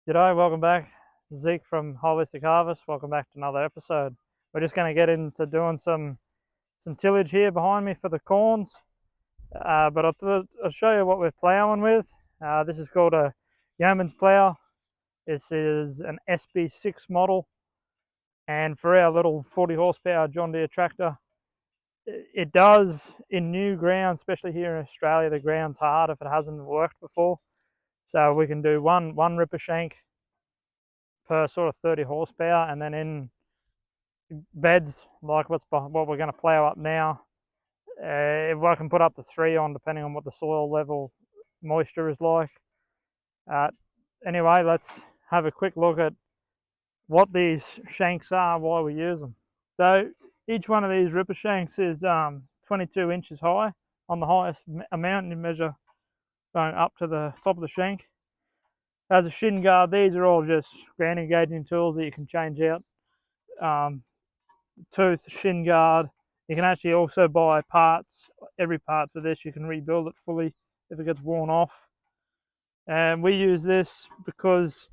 G'day, welcome back. Zeke from Holistic Harvest. Welcome back to another episode. We're just going to get into doing some tillage here behind me for the corns. But I'll show you what we're ploughing with. This is called a yeoman's plow. This is an SB6 model. And for our little 40 horsepower John Deere tractor, it does in new ground, especially here in Australia, the ground's hard if it hasn't worked before. So we can do one ripper shank per sort of 30 horsepower, and then in beds like what we're going to plough up now, I can put up to 3 on depending on what the soil level moisture is like. Anyway, let's have a quick look at what these shanks are, why we use them. So each one of these ripper shanks is 22 inches high. On the highest amount you measure going up to the top of the shank. As a shin guard, these are all just ground engaging tools that you can change out. Tooth, shin guard. You can actually also buy parts, every part for this. You can rebuild it fully if it gets worn off. And we use this because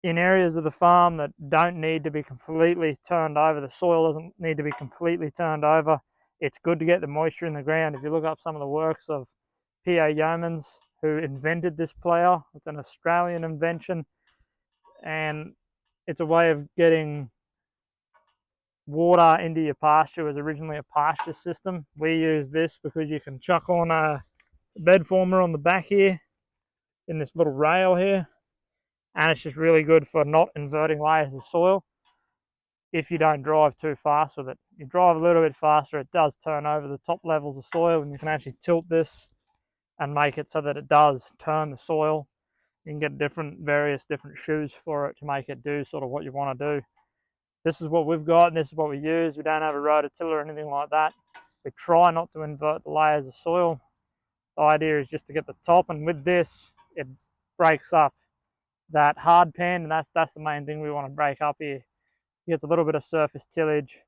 in areas of the farm that don't need to be completely turned over, the soil doesn't need to be completely turned over, it's good to get the moisture in the ground. If you look up some of the works of P.A. Yeomans, who invented this plow, it's an Australian invention, and it's a way of getting water into your pasture. It was originally a pasture system. We use this because you can chuck on a bed former on the back here in this little rail here, and it's just really good for not inverting layers of soil if you don't drive too fast with it. You drive a little bit faster, it does turn over the top levels of soil, and you can actually tilt this and make it so that it does turn the soil. You can get various different shoes for it to make it do sort of what you want to do. This is what we've got, and this is what we use. We don't have a rototiller or anything like that. We try not to invert the layers of soil. The idea is just to get the top, and with this, it breaks up that hard pan, and that's the main thing we want to break up here. It gets a little bit of surface tillage,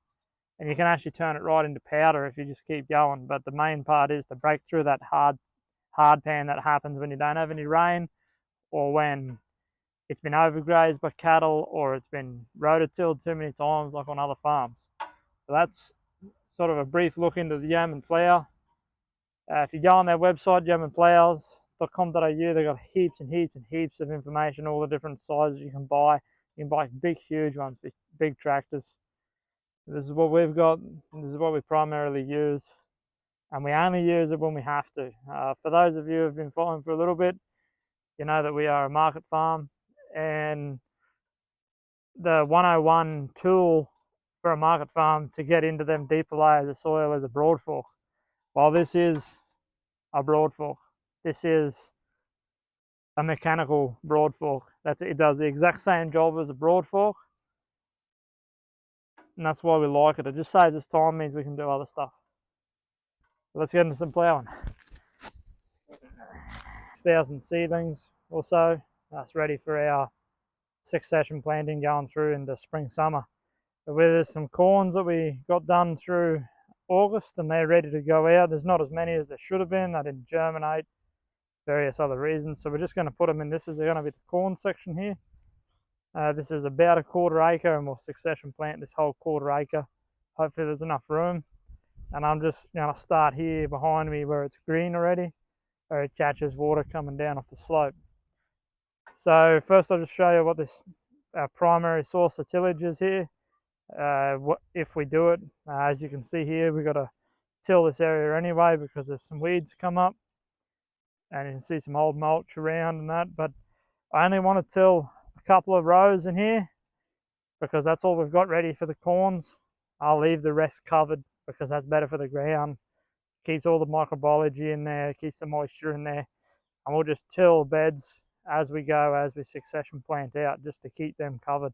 and you can actually turn it right into powder if you just keep going. But the main part is to break through that hard pan that happens when you don't have any rain, or when it's been overgrazed by cattle, or it's been rototilled too many times like on other farms. So that's sort of a brief look into the yeoman plow. If you go on their website, yeomanplows.com.au, they've got heaps and heaps and heaps of information, all the different sizes you can buy. You can buy big, huge ones, big tractors. This is what we've got. This is what we primarily use, and we only use it when we have to. For those of you who have been following for a little bit, you know that we are a market farm, and the 101 tool for a market farm to get into them deeper layers of soil is a broad fork. While this is a broad fork, this is a mechanical broad fork. It does the exact same job as a broad fork, and that's why we like it. It just saves us time, means we can do other stuff. So let's get into some ploughing. 6,000 seedlings or so. That's ready for our succession planting going through into spring summer. But there's some corns that we got done through August, and they're ready to go out. There's not as many as there should have been. They didn't germinate, various other reasons. So we're just going to put them in. This is going to be the corn section here. This is about a 1/4 acre, and we'll succession plant this whole 1/4 acre. Hopefully there's enough room. And I'm just going to start here behind me where it's green already, where it catches water coming down off the slope. So first I'll just show you what our primary source of tillage is here. If we do it, as you can see here, we've got to till this area anyway because there's some weeds come up, and you can see some old mulch around and that. But I only want to till a couple of rows in here because that's all we've got ready for the corns. I'll leave the rest covered because that's better for the ground. Keeps all the microbiology in there, keeps the moisture in there, and we'll just till beds as we go, as we succession plant out, just to keep them covered.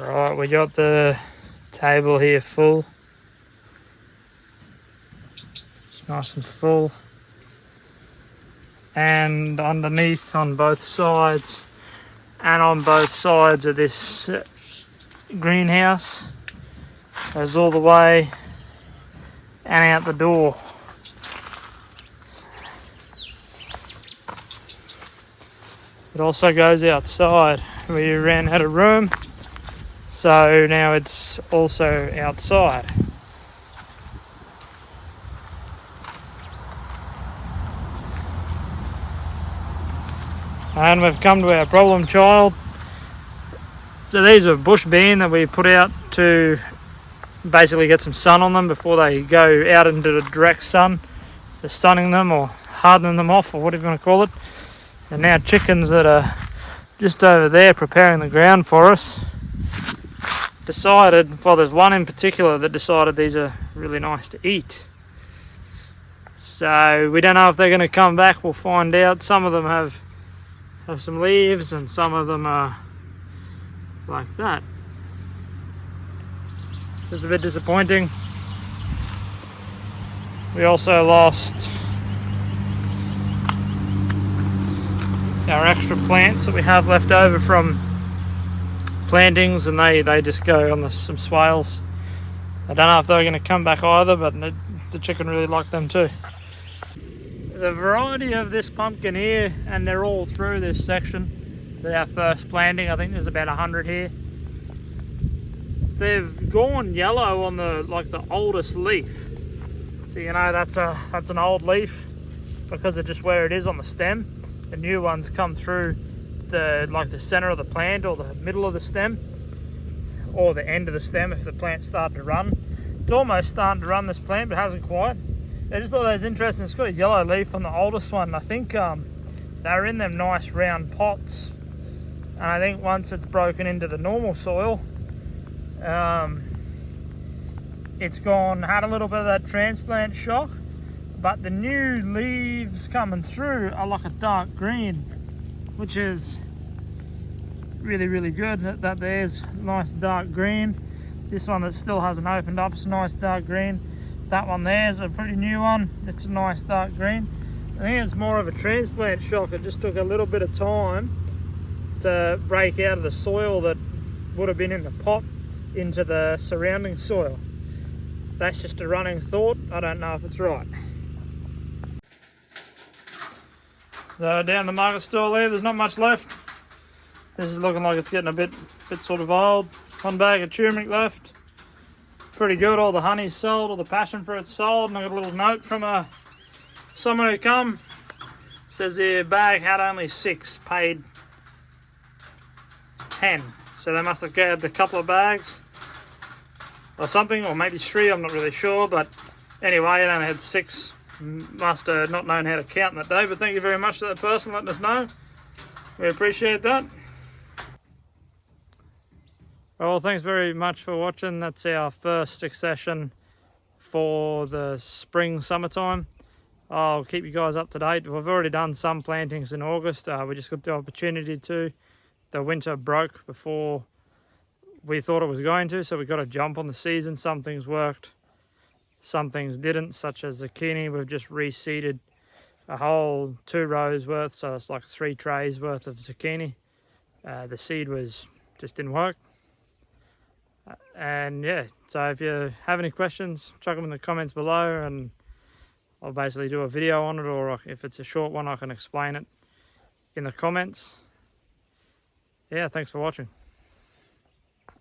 Right, we got the table here full. It's nice and full. And underneath on both sides and on both sides of this greenhouse goes all the way and out the door. It also goes outside. We ran out of room, so now it's also outside. And we've come to our problem child. So these are bush bean that we put out to basically get some sun on them before they go out into the direct sun. So sunning them or hardening them off, or whatever you want to call it. And now chickens that are just over there preparing the ground for us decided, well, there's one in particular that decided these are really nice to eat. So we don't know if they're going to come back. We'll find out. Some of them have some leaves and some of them are like that. So it's a bit disappointing. We also lost our extra plants that we have left over from plantings, and they just go on some swales. I don't know if they're going to come back either, but the chicken really liked them too. The variety of this pumpkin here, and they're all through this section, they're our first planting. I think there's about 100 here. They've gone yellow on the oldest leaf, so you know that's an old leaf because of just where it is on the stem. The new ones come through the center of the plant or the middle of the stem or the end of the stem if the plant's starting to run. It's almost starting to run, this plant, but hasn't quite. I just thought that was interesting. It's got a yellow leaf on the oldest one. I think they're in them nice round pots, and I think once it's broken into the normal soil, it's had a little bit of that transplant shock, but the new leaves coming through are like a dark green, which is really, really good. That there's nice dark green. This one that still hasn't opened up is a nice dark green. That one there's a pretty new one. It's a nice dark green. I think it's more of a transplant shock. It just took a little bit of time to break out of the soil that would have been in the pot into the surrounding soil. That's just a running thought. I don't know if it's right. So down the market stall there's not much left. This is looking like it's getting a bit sort of old. One bag of turmeric left. Pretty good. All the honey's sold, all the passion fruit's sold, and I got a little note from someone who come. Says their bag had only 6, paid 10. So they must have grabbed a couple of bags or something, or maybe 3, I'm not really sure, but anyway, it only had 6. Must have not known how to count that day, but thank you very much to that person letting us know. We appreciate that. Well, thanks very much for watching. That's our first succession for the summertime. I'll keep you guys up to date. We've already done some plantings in August. We just got the opportunity to. The winter broke before we thought it was going to, so we got a jump on the season. Some things worked, some things didn't, such as zucchini. We've just reseeded a whole 2 rows worth, so it's like 3 trays worth of zucchini. The seed just didn't work. And yeah, so if you have any questions, chuck them in the comments below and I'll basically do a video on it, or if it's a short one I can explain it in the comments. Yeah, thanks for watching.